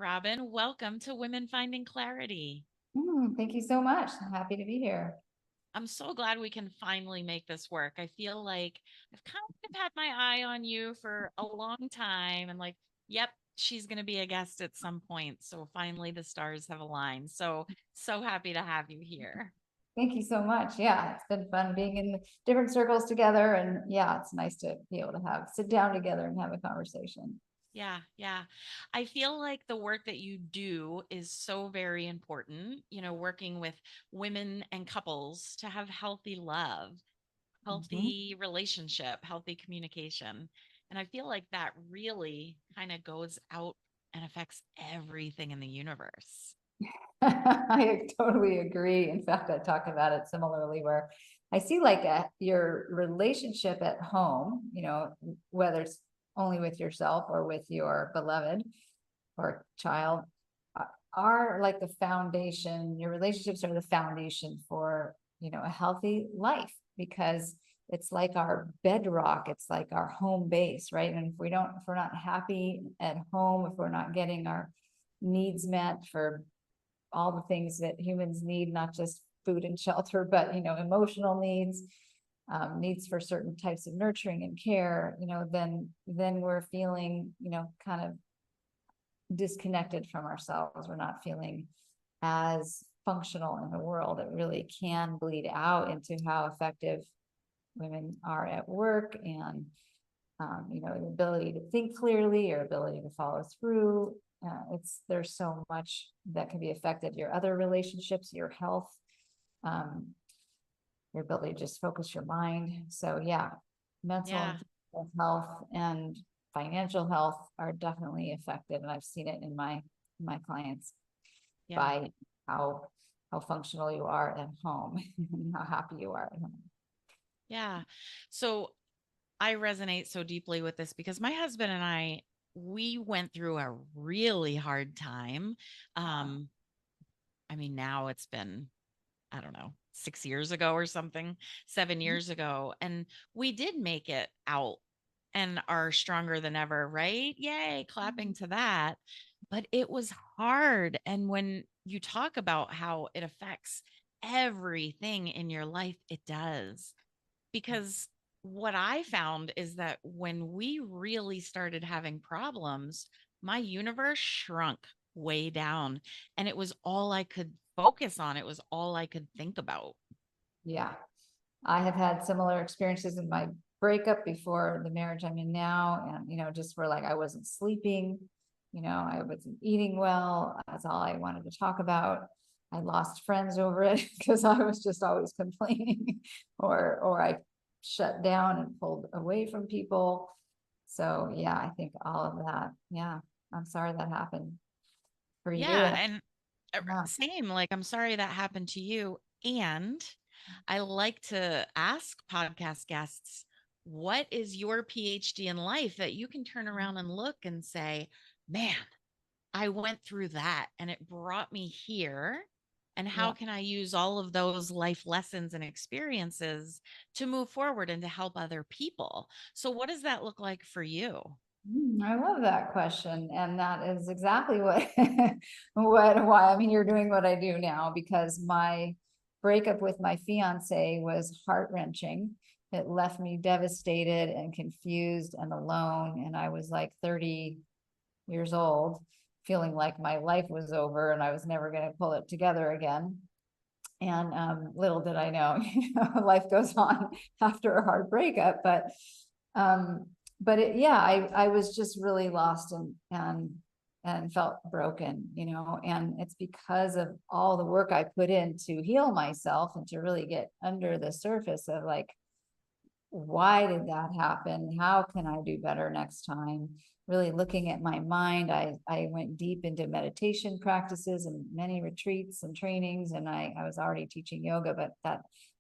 Robyn, welcome to Women Finding Clarity. Thank you so much. I'm happy to be here. I'm so glad we can finally make this work. I feel like I've kind of had my eye on you for a long time and yep, she's going to be a guest at some point. So finally the stars have aligned. So happy to have you here. Thank you so much. Yeah, it's been fun being in different circles together. And yeah, it's nice to be able to sit down together and have a conversation. Yeah. I feel like the work that you do is so very important, working with women and couples to have healthy love, Mhm. healthy relationship, healthy communication. And I feel like that really kind of goes out and affects everything in the universe. I totally agree. In fact, I talk about it similarly where I see your relationship at home, whether it's only with yourself or with your beloved or child, uh, are like the foundation. Your relationships are the foundation for, a healthy life because it's like our bedrock. It's like our home base, right? And if we're not happy at home, if we're not getting our needs met for all the things that humans need, not just food and shelter, but emotional needs, needs for certain types of nurturing and care, then we're feeling, kind of disconnected from ourselves. We're not feeling as functional in the world. It really can bleed out into how effective women are at work and the ability to think clearly, your ability to follow through. There's so much that can be affected. Your other relationships, your health, um, your ability to just focus your mind. So yeah, mental and Yeah. physical health and financial health are definitely affected, and I've seen it in my clients Yeah. by how how functional you are at home and how happy you are at home. Yeah. So I resonate so deeply with this because my husband and we went through a really hard time. Um, I mean, now it's been, I don't know, 6 years ago or something, 7 years ago. And we did make it out and are stronger than ever, right? Yay, clapping to that. But it was hard. And when you talk about how it affects everything in your life, it does. Because what I found is that when we really started having problems, my universe shrunk way down and it was all I could focus on. It was all I could think about. Yeah, I have had similar experiences in my breakup before the marriage I'm in now. And, just where like I wasn't sleeping, I wasn't eating well. That's all I wanted to talk about. I lost friends over it because I was just always complaining or I shut down and pulled away from people. So yeah, I think all of that. Yeah. I'm sorry that happened for you. Yeah. And And yeah. same, like, I'm sorry that happened to you. And I like to ask podcast guests, what is your PhD in life that you can turn around and look and say, man, I went through that and it brought me here. And how Yeah. can I use all of those life lessons and experiences to move forward and to help other people? So, what does that look like for you? I love that question. And that is exactly what, why I'm here doing what I do now, because my breakup with my fiance was heart wrenching. It left me devastated and confused and alone. And I was like 30 years old, feeling like my life was over and I was never going to pull it together again. And little did I know, life goes on after a hard breakup. Um, yeah, I was just really lost and felt broken, and it's because of all the work I put in to heal myself and to really get under the surface of like, why did that happen? How can I do better next time? Really looking at my mind. I went deep into meditation practices and many retreats and trainings, and I was already teaching yoga, but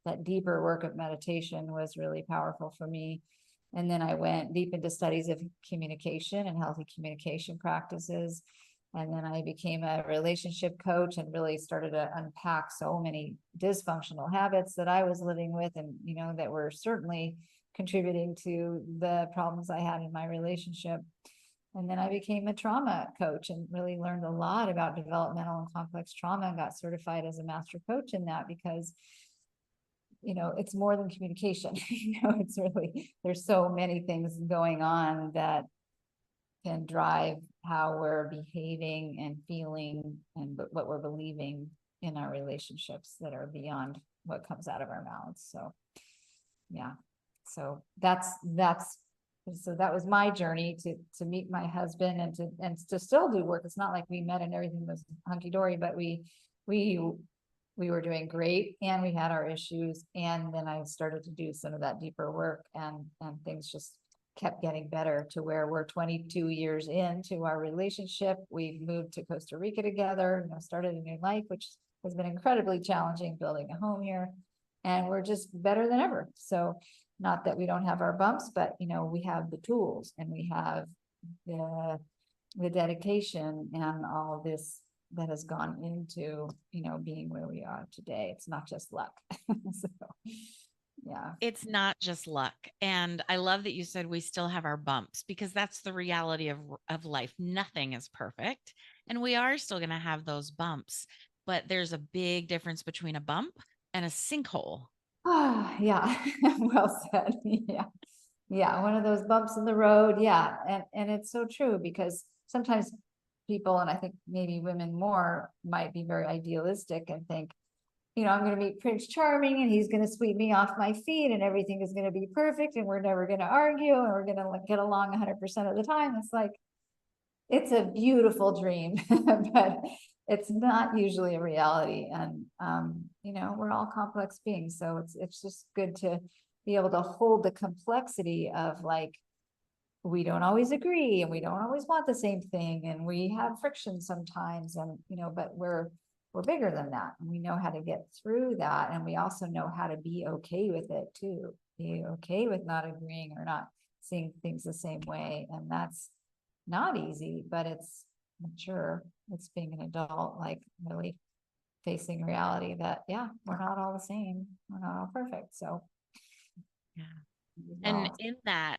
that deeper work of meditation was really powerful for me. And then I went deep into studies of communication and healthy communication practices. And then I became a relationship coach and really started to unpack so many dysfunctional habits that I was living with, and that were certainly contributing to the problems I had in my relationship. And then I became a trauma coach and really learned a lot about developmental and complex trauma and got certified as a master coach in that because it's more than communication. It's really, there's so many things going on that can drive how we're behaving and feeling and what we're believing in our relationships that are beyond what comes out of our mouths. So yeah, so so that was my journey to meet my husband and to still do work. It's not like we met and everything was hunky-dory, but we we were doing great and we had our issues. And then I started to do some of that deeper work and things just kept getting better to where we're 22 years into our relationship. We've moved to Costa Rica together, started a new life, which has been incredibly challenging building a home here. And we're just better than ever. So not that we don't have our bumps, but we have the tools and we have the dedication and all this that has gone into being where we are today. It's not just luck. So yeah, It's not just luck. And I love that you said we still have our bumps because that's the reality of life. Nothing is perfect. And we are still going to have those bumps. But there's a big difference between a bump and a sinkhole. yeah. Well said. Yeah, one of those bumps in the road. Yeah, and it's so true because sometimes people, and I think maybe women more, might be very idealistic and think, I'm going to meet Prince Charming and he's going to sweep me off my feet and everything is going to be perfect and we're never going to argue and we're going to get along 100% of the time. It's like, it's a beautiful dream, but it's not usually a reality. And, we're all complex beings. So it's just good to be able to hold the complexity of like, we don't always agree and we don't always want the same thing. And we have friction sometimes and, but we're bigger than that. And we know how to get through that. And we also know how to be okay with it too. Be okay with not agreeing or not seeing things the same way. And that's not easy, but it's mature. It's being an adult, like really facing reality that, yeah, we're not all the same. We're not all perfect. So, Yeah. And in that,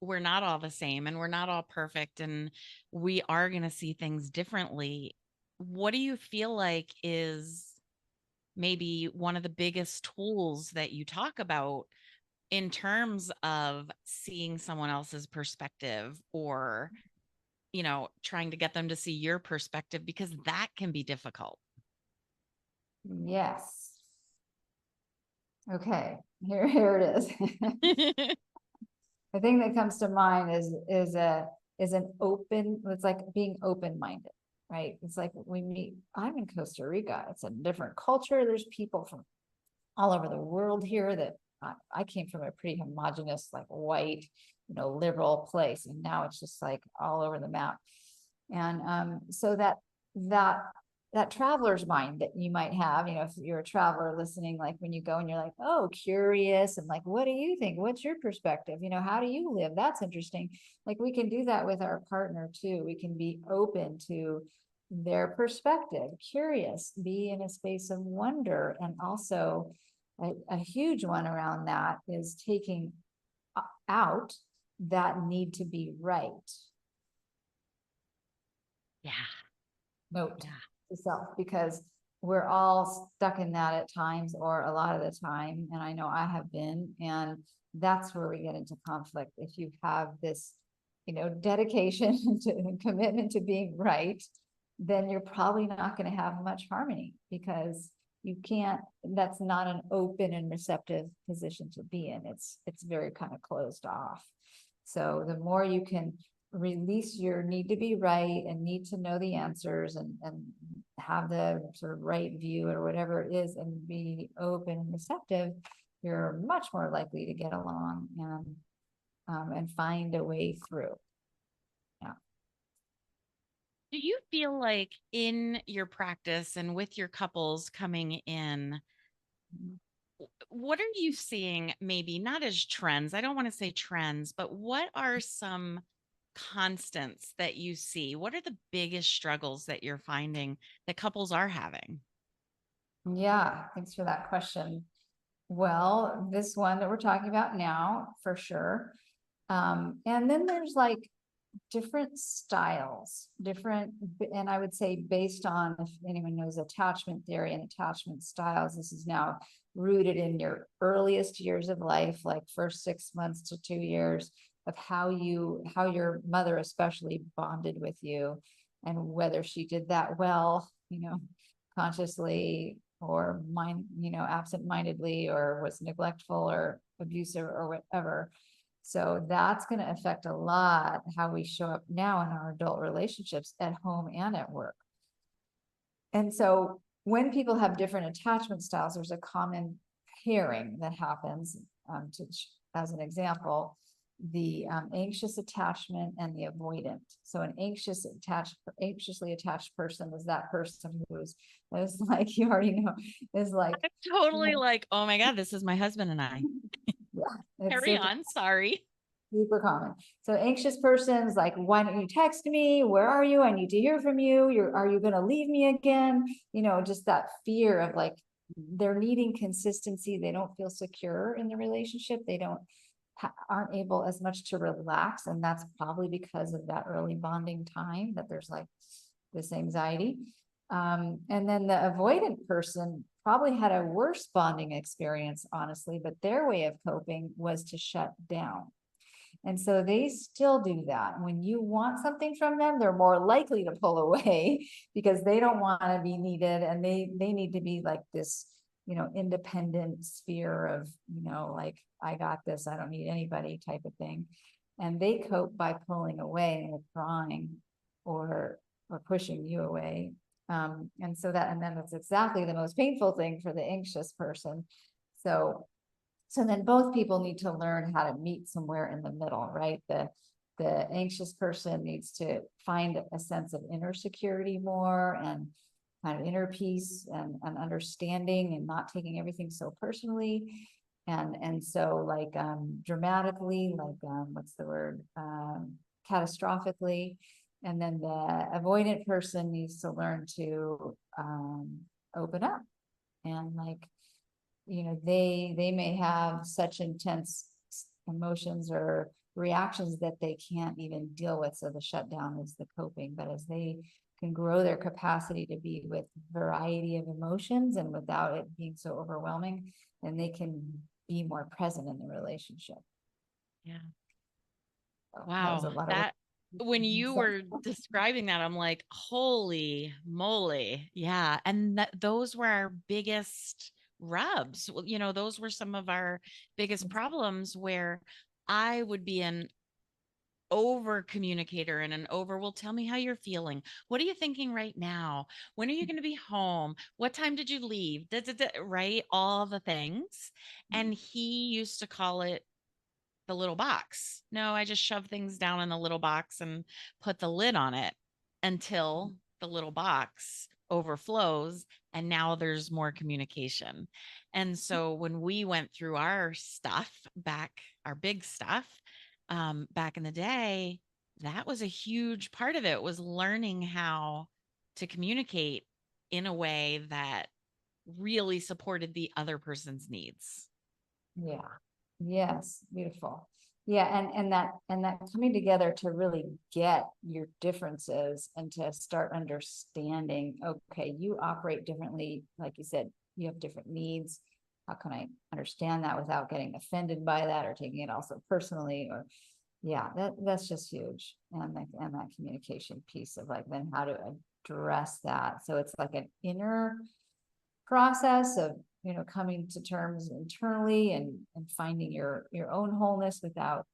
we're not all the same and we're not all perfect and we are going to see things differently. What do you feel like is maybe one of the biggest tools that you talk about in terms of seeing someone else's perspective or, trying to get them to see your perspective because that can be difficult? yes. Okay, here it is. The thing that comes to mind is an open, it's like being open-minded, right? It's like we meet, I'm in Costa Rica, it's a different culture. There's people from all over the world here that I came from a pretty homogenous, like white, liberal place. And now it's just like all over the map. And so that traveler's mind that you might have, if you're a traveler listening, like when you go and you're like, oh, curious, and like, what do you think? What's your perspective? How do you live? That's interesting. Like we can do that with our partner too. We can be open to their perspective, curious, be in a space of wonder. And also a huge one around that is taking out that need to be right. Yeah. Note Yeah. to self, because we're all stuck in that at times or a lot of the time. And I know I have been, and that's where we get into conflict. If you have this, dedication to commitment to being right, then you're probably not going to have much harmony because you can't, that's not an open and receptive position to be in. It's very kind of closed off. So the more you can release your need to be right and need to know the answers and have the sort of right view or whatever it is and be open and receptive, you're much more likely to get along and find a way through. Yeah. Do you feel like in your practice and with your couples coming in, what are you seeing maybe not as trends? I don't want to say trends, but what are some constants that you see? What are the biggest struggles that you're finding that couples are having? Yeah, thanks for that question. Well, this one that we're talking about now, for sure. And then there's like different styles, different, and I would say based on, if anyone knows attachment theory and attachment styles, this is now rooted in your earliest years of life, like first 6 months to 2 years of how your mother especially bonded with you, and whether she did that well, consciously or absent-mindedly, or was neglectful or abusive or whatever. So that's going to affect a lot how we show up now in our adult relationships at home and at work. And so when people have different attachment styles, there's a common pairing that happens. As an example, the anxious attachment and the avoidant. So an anxiously attached person is that person who's like, you already know, is like, I'm totally like, oh my God, this is my husband and I. yeah, it's Carry super on. Sorry. super common. So anxious person's like, why don't you text me? Where are you? I need to hear from you. Are you going to leave me again? Just that fear of like, they're needing consistency. They don't feel secure in the relationship. They aren't able as much to relax. And that's probably because of that early bonding time, that there's like this anxiety. And then the avoidant person probably had a worse bonding experience, honestly, but their way of coping was to shut down. And so they still do that. When you want something from them, they're more likely to pull away because they don't want to be needed, and they need to be like this, independent sphere of, like, I got this, I don't need anybody type of thing. And they cope by pulling away and withdrawing, or pushing you away. And then it's exactly the most painful thing for the anxious person. So then both people need to learn how to meet somewhere in the middle, right? The anxious person needs to find a sense of inner security more, and kind of inner peace, and understanding, and not taking everything so personally. And so like dramatically, like what's the word? Catastrophically. And then the avoidant person needs to learn to open up, and like, they may have such intense emotions or reactions that they can't even deal with. So the shutdown is the coping. But as they can grow their capacity to be with variety of emotions and without it being so overwhelming, then they can be more present in the relationship. Yeah. So that was Wow. a lot of That when you were describing that, I'm like, holy moly. Yeah. And those were our biggest rubs. Well, those were some of our biggest problems where I would be an over communicator and an over, well, tell me how you're feeling. What are you thinking right now? When are you going to be home? What time did you leave? Da, da, da, right? All the things. And he used to call it the little box. No, I just shove things down in the little box and put the lid on it until the little box overflows. And now there's more communication. And so when we went through our stuff back, our big stuff, back in the day, that was a huge part of it, was learning how to communicate in a way that really supported the other person's needs. Yeah. Yes. Beautiful. Yeah. And that coming together to really get your differences and to start understanding, okay, you operate differently. Like you said, you have different needs. How can I understand that without getting offended by that or taking it also personally? Or yeah, that's just huge. And that communication piece of like, then how to address that. So it's like an inner process of, coming to terms internally, and finding your own wholeness without,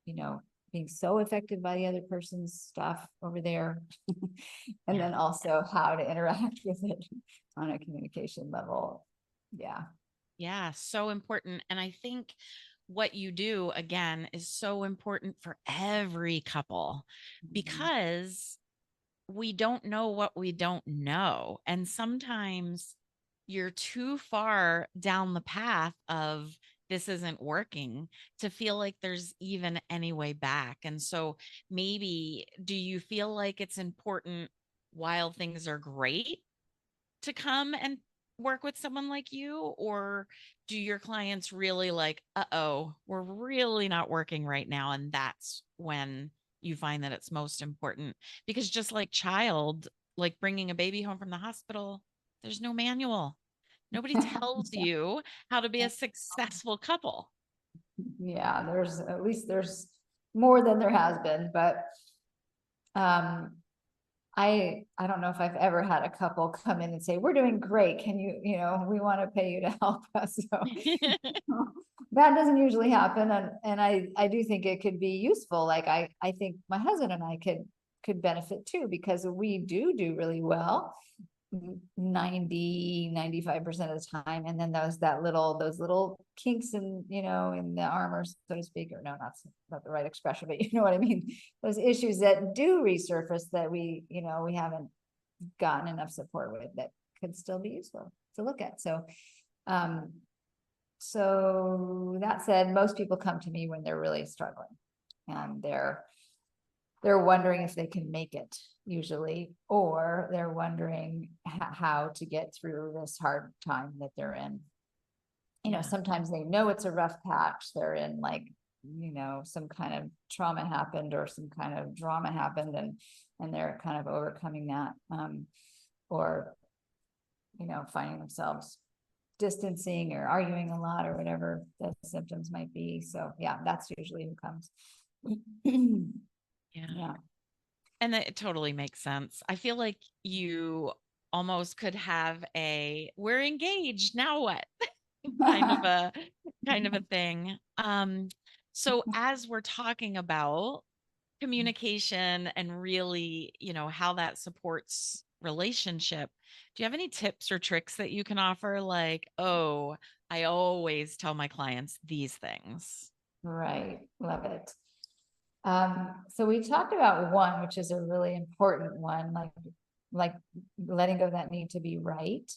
you know being so affected by the other person's stuff over there. And Yeah. then also how to interact with it on a communication level. Yeah. Yeah, so important. And I think what you do again is so important for every couple, Mhm. because we don't know what we don't know. And sometimes you're too far down the path of this isn't working to feel like there's even any way back. And so maybe do you feel like it's important while things are great to come and work with someone like you? Or do your clients really like, uh-oh, we're really not working right now? And that's when you find that it's most important? Because just like bringing a baby home from the hospital, there's no manual. Nobody tells you how to be a successful couple. Yeah, there's more than there has been, but um I don't know if I've ever had a couple come in and say, we're doing great. Can you, we want to pay you to help us. So that doesn't usually happen. And I do think it could be useful. Like I think my husband and I could benefit too, because we do really well 90-95% of the time. And then those little kinks in the armor, so to speak, or no, not the right expression, but you know what I mean? Those issues that do resurface that we haven't gotten enough support with, that could still be useful to look at. Um, so that said, most people come to me when they're really struggling, and they're wondering if they can make it, usually, or they're wondering how to get through this hard time that they're in. Yeah. Sometimes they know it's a rough patch they're in, like, some kind of trauma happened or some kind of drama happened, and they're kind of overcoming that, or finding themselves distancing or arguing a lot or whatever the symptoms might be. So yeah, that's usually who comes. Yeah. Yeah. And that it totally makes sense. I feel like you almost could have a we're engaged, now what? kind of a kind of a thing. So as we're talking about communication and really, how that supports relationship, do you have any tips or tricks that you can offer? Like, oh, I always tell my clients these things. Right. Love it. So we talked about one, which is a really important one, like letting go of that need to be right.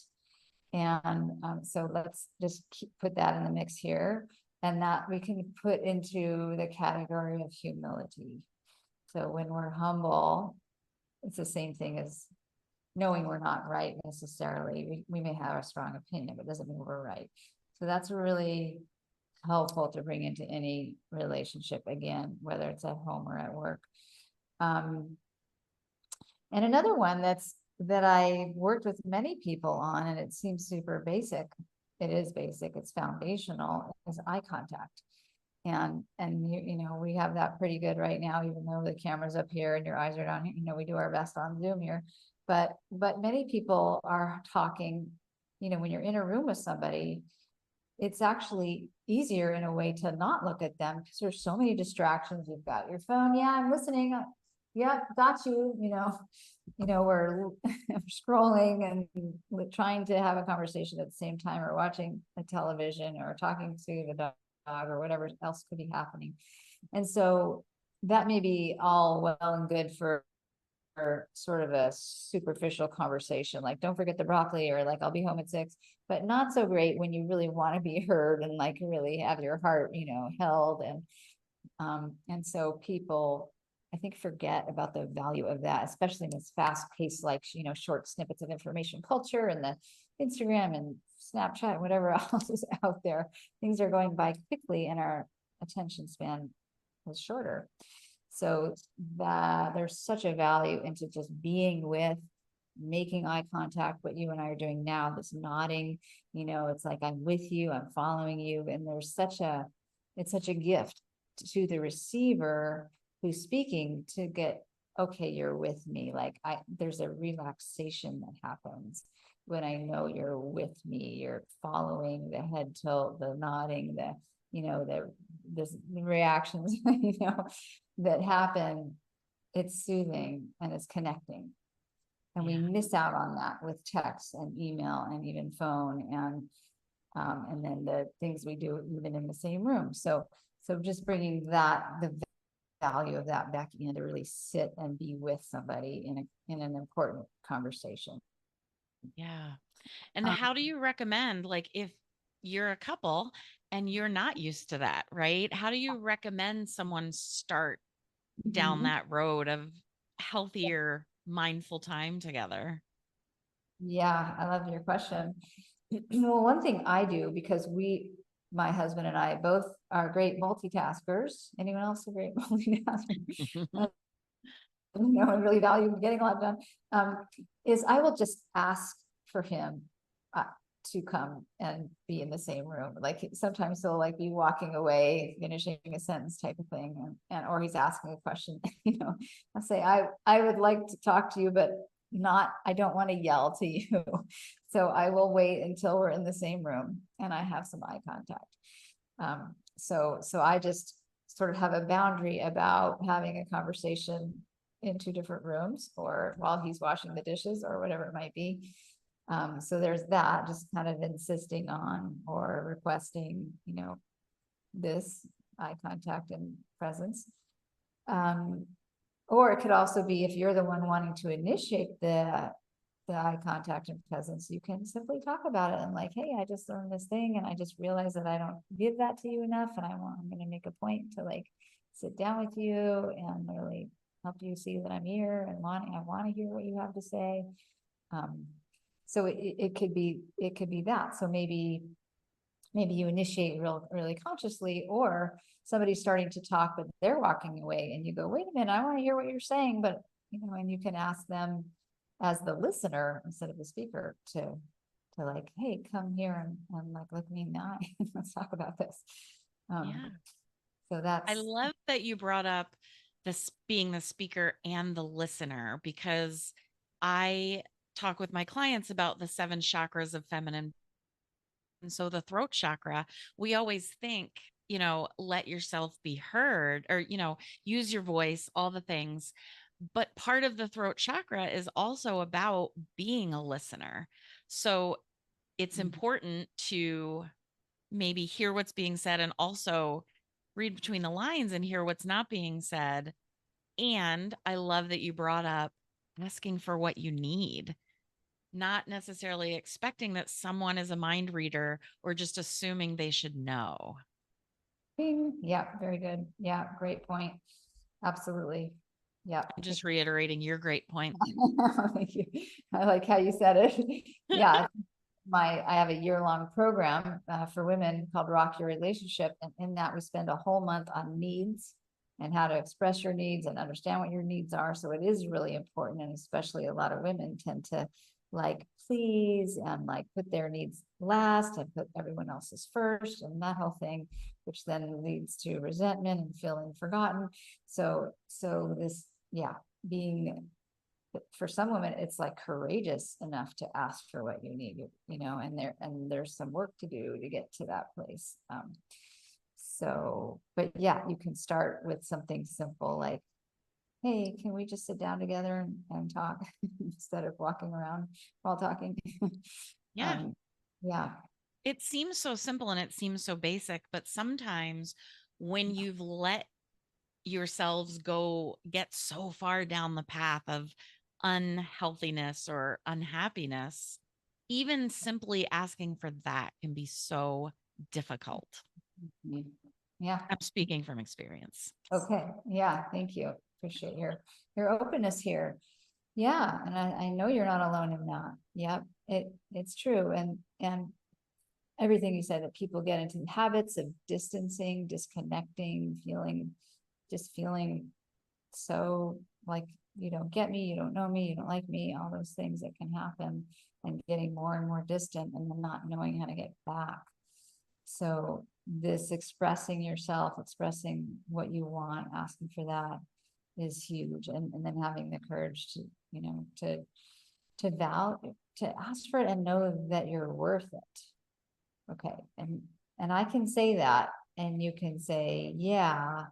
And so let's just put that in the mix here, and that we can put into the category of humility. So when we're humble, it's the same thing as knowing we're not right necessarily. We may have a strong opinion, but it doesn't mean we're right. So that's really helpful to bring into any relationship, again, whether it's at home or at work. And another one that I worked with many people on, and it seems super basic. It is basic, it's foundational, is eye contact. And we have that pretty good right now, even though the camera's up here and your eyes are down here. We do our best on Zoom here. But many people are talking, when you're in a room with somebody, it's actually easier in a way to not look at them, because there's so many distractions. You've got your phone. Yeah, I'm listening. Yep, got you. We're scrolling and trying to have a conversation at the same time, or watching a television, or talking to the dog, or whatever else could be happening. And so that may be all well and good for sort of a superficial conversation, like don't forget the broccoli, or like I'll be home at 6, but not so great when you really want to be heard and like really have your heart held. And so people, I think, forget about the value of that, especially in this fast paced, like short snippets of information culture, and the Instagram and Snapchat, whatever else is out there. Things are going by quickly, and our attention span is shorter. So that there's such a value into just being with, making eye contact, what you and I are doing now, this nodding, it's like, I'm with you, I'm following you. And it's such a gift to the receiver who's speaking, to get, okay, you're with me. Like there's a relaxation that happens when I know you're with me, you're following the head tilt, the nodding, the reactions, that happen. It's soothing and it's connecting. And we miss out on that with text and email and even phone, and then the things we do even in the same room. So just bringing the value of that back in, to really sit and be with somebody in an important conversation. Yeah. And how do you recommend, like, if you're a couple and you're not used to that, right? How do you recommend someone start down Mhm. that road of healthier, mindful time together? Yeah, I love your question. Well, one thing I do, because my husband and I both are great multitaskers. Anyone else a great multitasker? And really value getting a lot done, is I will just ask for him to come and be in the same room. Like sometimes he'll like be walking away, finishing a sentence type of thing, or he's asking a question. I'll say, I would like to talk to you, but I don't want to yell to you. So I will wait until we're in the same room and I have some eye contact. So I just sort of have a boundary about having a conversation in two different rooms, or while he's washing the dishes or whatever it might be. So there's that, just kind of insisting on or requesting, this eye contact and presence. Or it could also be if you're the one wanting to initiate the eye contact and presence, you can simply talk about it and like, hey, I just learned this thing and I just realized that I don't give that to you enough, and I'm going to make a point to like sit down with you and really help you see that I'm here and I want to hear what you have to say. So it could be that. So maybe you initiate really consciously, or somebody's starting to talk but they're walking away and you go, wait a minute, I want to hear what you're saying. But and you can ask them as the listener instead of the speaker to like, hey, come here and like look me in the eye. Let's talk about this. Yeah. So I that's love that you brought up this being the speaker and the listener, because I talk with my clients about the 7 chakras of feminine. And so the throat chakra, we always think, let yourself be heard, or, use your voice, all the things. But part of the throat chakra is also about being a listener. So it's important to maybe hear what's being said and also read between the lines and hear what's not being said. And I love that you brought up asking for what you need, not necessarily expecting that someone is a mind reader or just assuming they should know. yeah, very good. Yeah, great point. Absolutely. Yeah. I'm just reiterating your great point. Thank you. I like how you said it. Yeah. I have a year-long program for women called Rock Your Relationship. And in that, we spend a whole month on needs and how to express your needs and understand what your needs are. So it is really important. And especially a lot of women tend to like please and like put their needs last and put everyone else's first and that whole thing, which then leads to resentment and feeling forgotten. So this, yeah, being, for some women it's like courageous enough to ask for what you need, and there's some work to do to get to that place. But yeah, you can start with something simple like, hey, can we just sit down together and talk instead of walking around while talking? Yeah. Yeah. It seems so simple and it seems so basic, but sometimes when you've let yourselves get so far down the path of unhealthiness or unhappiness, even simply asking for that can be so difficult. Yeah. I'm speaking from experience. Okay. Yeah. Thank you. Appreciate your openness here. Yeah. And I know you're not alone in that. Yep. It's true. And everything you said, that people get into habits of distancing, disconnecting, feeling so like, you don't get me, you don't know me, you don't like me, all those things that can happen, and getting more and more distant and then not knowing how to get back. So this expressing yourself, expressing what you want, asking for that is huge. And then having the courage to, to ask for it and know that you're worth it. Okay. And I can say that, and you can say, yeah,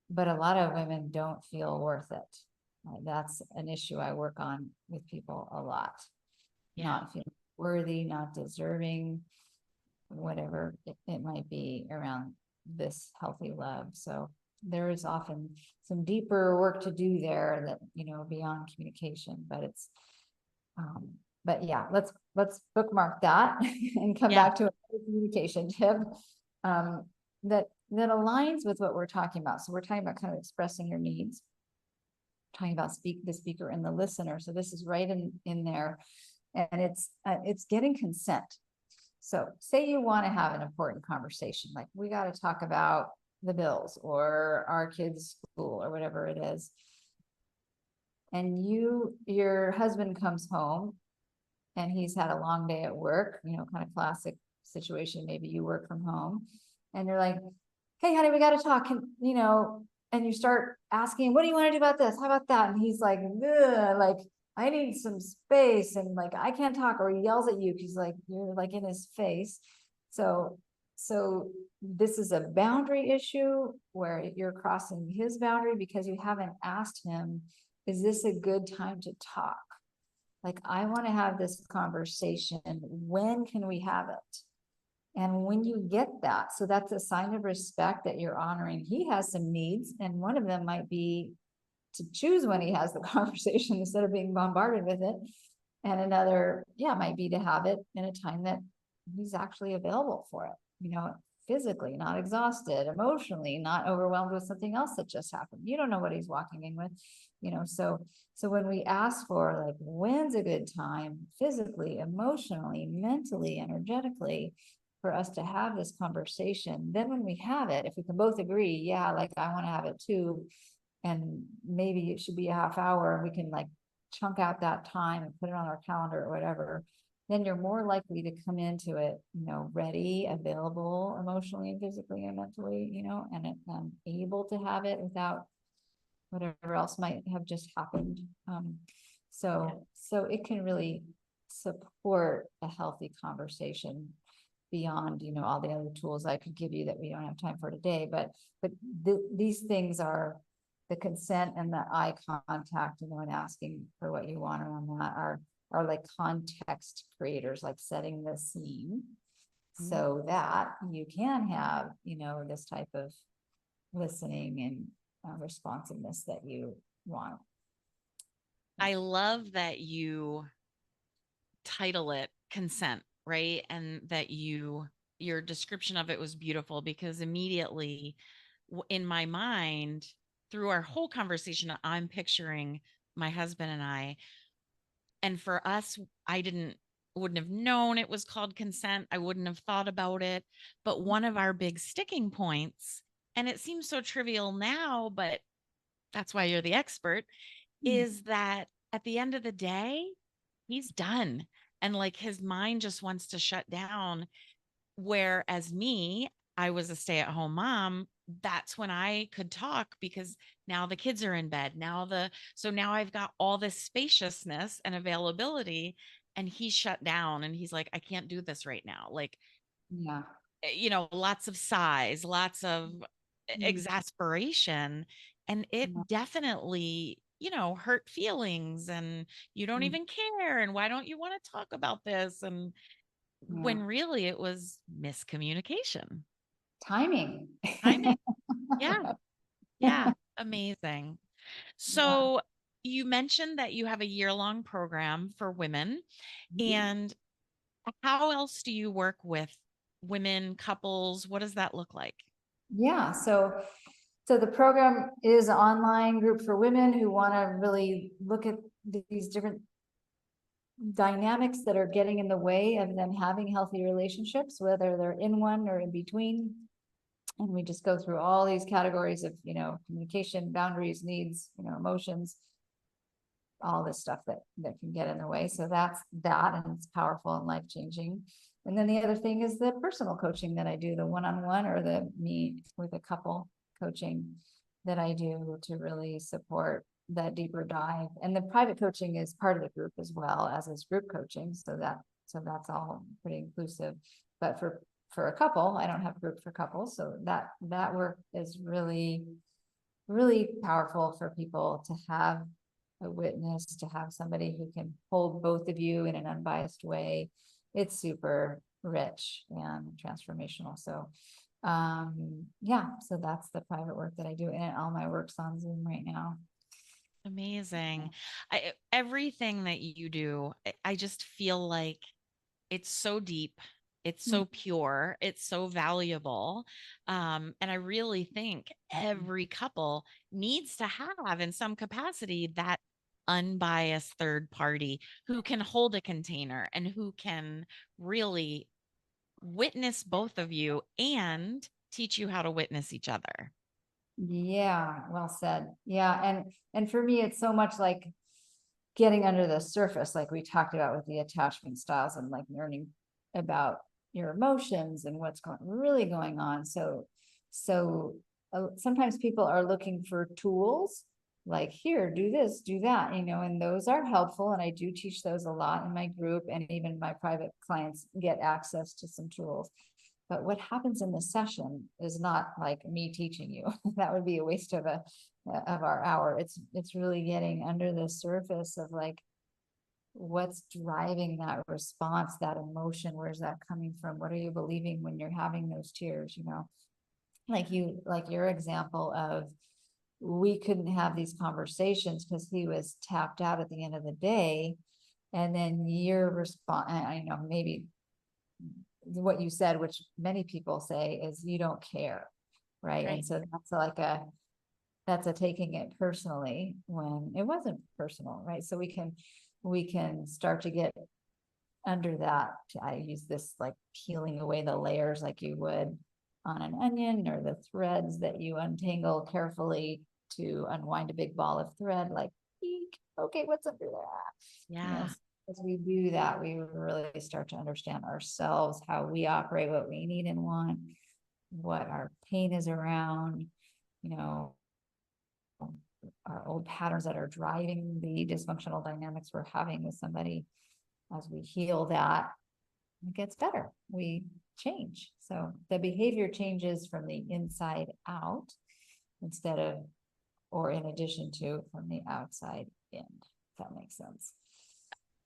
but a lot of women don't feel worth it. That's an issue I work on with people a lot. Yeah. Not feeling worthy, not deserving, whatever it might be around this healthy love. So there is often some deeper work to do there that, beyond communication, but it's, but yeah, let's bookmark that and come Yeah. back to a communication tip that aligns with what we're talking about. So we're talking about kind of expressing your needs, talking about the speaker and the listener. So this is right in there, and it's getting consent. So say you want to have an important conversation, like we got to talk about the bills or our kids' school or whatever it is. And your husband comes home and he's had a long day at work, kind of classic situation. Maybe you work from home and you're like, hey, honey, we got to talk. And you start asking, what do you want to do about this? How about that? And he's like, like, I need some space. And like, I can't talk, or he yells at you because like, you're like in his face. So this is a boundary issue where you're crossing his boundary because you haven't asked him, is this a good time to talk? Like, I want to have this conversation. When can we have it? And when you get that, so that's a sign of respect that you're honoring. He has some needs, and one of them might be to choose when he has the conversation instead of being bombarded with it. And another, yeah, might be to have it in a time that he's actually available for it, physically, not exhausted, emotionally, not overwhelmed with something else that just happened. You don't know what he's walking in with, so when we ask for like, when's a good time, physically, emotionally, mentally, energetically, for us to have this conversation, then when we have it, if we can both agree, yeah, like I want to have it too, and maybe it should be a half hour and we can like chunk out that time and put it on our calendar or whatever, then you're more likely to come into it, ready, available emotionally and physically and mentally, and able to have it without whatever else might have just happened. So it can really support a healthy conversation beyond, all the other tools I could give you that we don't have time for today. But these things are the consent and the eye contact, and asking for what you want around that are like context creators, like setting the scene so that you can have, this type of listening and responsiveness that you want. I love that you title it consent, right? And that your description of it was beautiful, because immediately in my mind, through our whole conversation, I'm picturing my husband and I. And for us, I wouldn't have known it was called consent. I wouldn't have thought about it. But one of our big sticking points, and it seems so trivial now, but that's why you're the expert, is that at the end of the day, he's done. And like his mind just wants to shut down. Whereas me, I was a stay at home mom. That's when I could talk, because now the kids are in bed. So now I've got all this spaciousness and availability, and he's shut down and he's like, I can't do this right now. Like, Yeah. lots of sighs, lots of Mm. exasperation. And Yeah. it definitely, hurt feelings, and you don't Mm. even care. And why don't you want to talk about this? And Yeah. when really it was miscommunication. Timing. Timing. Yeah. Yeah. Amazing. Yeah. So you mentioned that you have a year-long program for women. And how else do you work with women, couples? What does that look like? Yeah. So the program is an online group for women who want to really look at these different dynamics that are getting in the way of them having healthy relationships, whether they're in one or in between. And we just go through all these categories of, communication, boundaries, needs, emotions, all this stuff that can get in the way. So that's that, and it's powerful and life changing. And then the other thing is the personal coaching that I do, the one-on-one or the me with a couple coaching that I do to really support that deeper dive. And the private coaching is part of the group as well as is group coaching. So that's all pretty inclusive. But for a couple, I don't have a group for couples. So that work is really, really powerful for people to have a witness, to have somebody who can hold both of you in an unbiased way. It's super rich and transformational. Yeah, so that's the private work that I do, and all my work's on Zoom right now. Amazing. Everything that you do, I just feel like it's so deep, it's so pure, it's so valuable. And I really think every couple needs to have, in some capacity, that unbiased third party who can hold a container and who can really witness both of you and teach you how to witness each other. Yeah, well said. Yeah, and for me, it's so much like getting under the surface, like we talked about with the attachment styles, and like learning about your emotions and what's really going on. So sometimes people are looking for tools, like here, do this, do that, and those are helpful. And I do teach those a lot in my group, and even my private clients get access to some tools. But what happens in the session is not like me teaching you. That would be a waste of our hour. It's really getting under the surface of like what's driving that response, that emotion. Where's that coming from? What are you believing when you're having those tears? Like your example of, we couldn't have these conversations because he was tapped out at the end of the day. And then your response, I know maybe what you said, which many people say, is you don't care, right? Right. And so that's a taking it personally when it wasn't personal, right? So we can start to get under that. I use this like peeling away the layers like you would on an onion, or the threads that you untangle carefully to unwind a big ball of thread, like, eek, okay, what's under that? Yeah. As we do that, we really start to understand ourselves, how we operate, what we need and want, what our pain is around, you know, our old patterns that are driving the dysfunctional dynamics we're having with somebody. As we heal that, it gets better. We change. So the behavior changes from the inside out instead of, or in addition to, from the outside in. If that makes sense.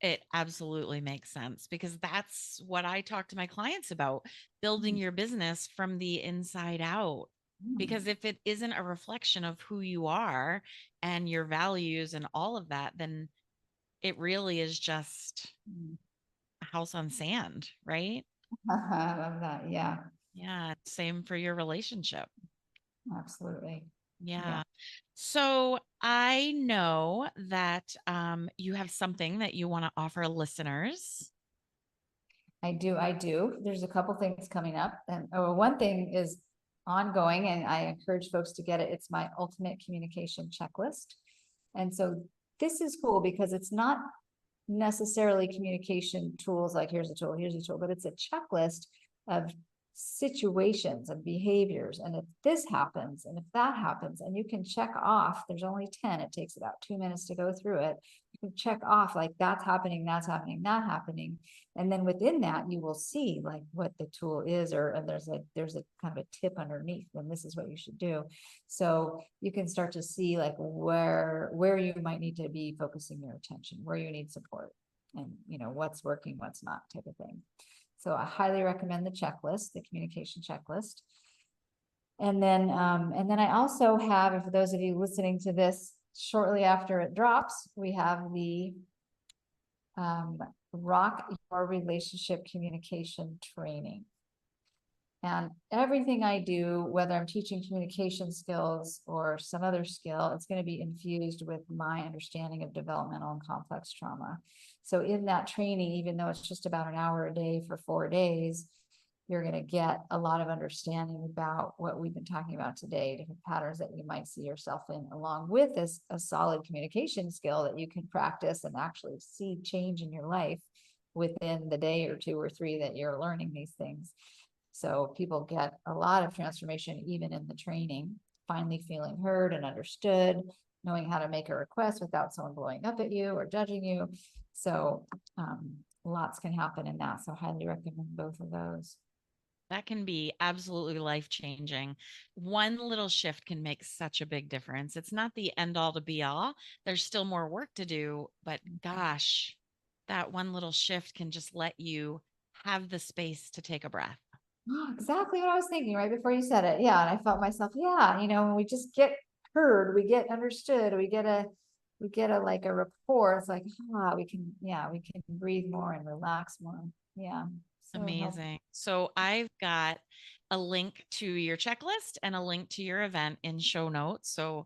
It absolutely makes sense because that's what I talk to my clients about, building Mm. your business from the inside out. Because if it isn't a reflection of who you are and your values and all of that, then it really is just Mm. a house on sand, right? I love that. Yeah, Yeah. Same for your relationship. absolutely. Yeah, Yeah. So I know that you have something that you want to offer listeners. I do. I do. There's a couple things coming up. And one thing is ongoing, and I encourage folks to get it. It's my ultimate communication checklist. And so this is cool because it's not necessarily communication tools like here's a tool, but it's a checklist of situations and behaviors. And if this happens, and if that happens, and you can check off, there's only 10, it takes about 2 minutes to go through it. You can check off like that's happening, that's happening, that happening. And then within that, you will see like what the tool is, or and there's a kind of a tip underneath, and this is what you should do. So you can start to see like where you might need to be focusing your attention, where you need support, and what's working, what's not, type of thing. So I highly recommend the checklist, the communication checklist. And then I also have, for those of you listening to this shortly after it drops, we have the Rock Your Relationship Communication Training. And everything I do, whether I'm teaching communication skills or some other skill, it's going to be infused with my understanding of developmental and complex trauma. So in that training, even though it's just about an hour a day for 4 days, you're going to get a lot of understanding about what we've been talking about today, different patterns that you might see yourself in, along with this a solid communication skill that you can practice and actually see change in your life within the day or 2 or 3 that you're learning these things. So people get a lot of transformation even in the training, finally feeling heard and understood, knowing how to make a request without someone blowing up at you or judging you. So lots can happen in that. So highly recommend both of those. That can be absolutely life changing. One little shift can make such a big difference. It's not the end all to be all. There's still more work to do, but gosh, that one little shift can just let you have the space to take a breath. Oh, exactly what I was thinking right before you said it. Yeah. And I felt myself, yeah, when we just get heard, we get understood, we get a like a rapport. It's like, we can breathe more and relax more. Yeah. So helpful. Amazing. So I've got a link to your checklist and a link to your event in show notes. So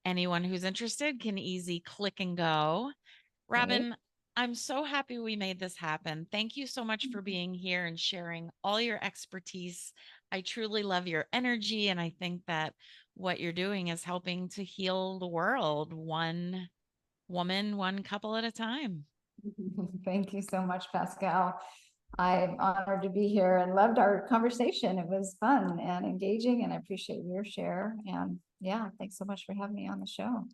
anyone who's interested can easy click and go. Okay. Robyn, I'm so happy we made this happen. Thank you so much for being here and sharing all your expertise. I truly love your energy, and I think that what you're doing is helping to heal the world one woman, one couple at a time. Thank you so much, Pascal. I'm honored to be here and loved our conversation. It was fun and engaging, and I appreciate your share. And yeah, thanks so much for having me on the show.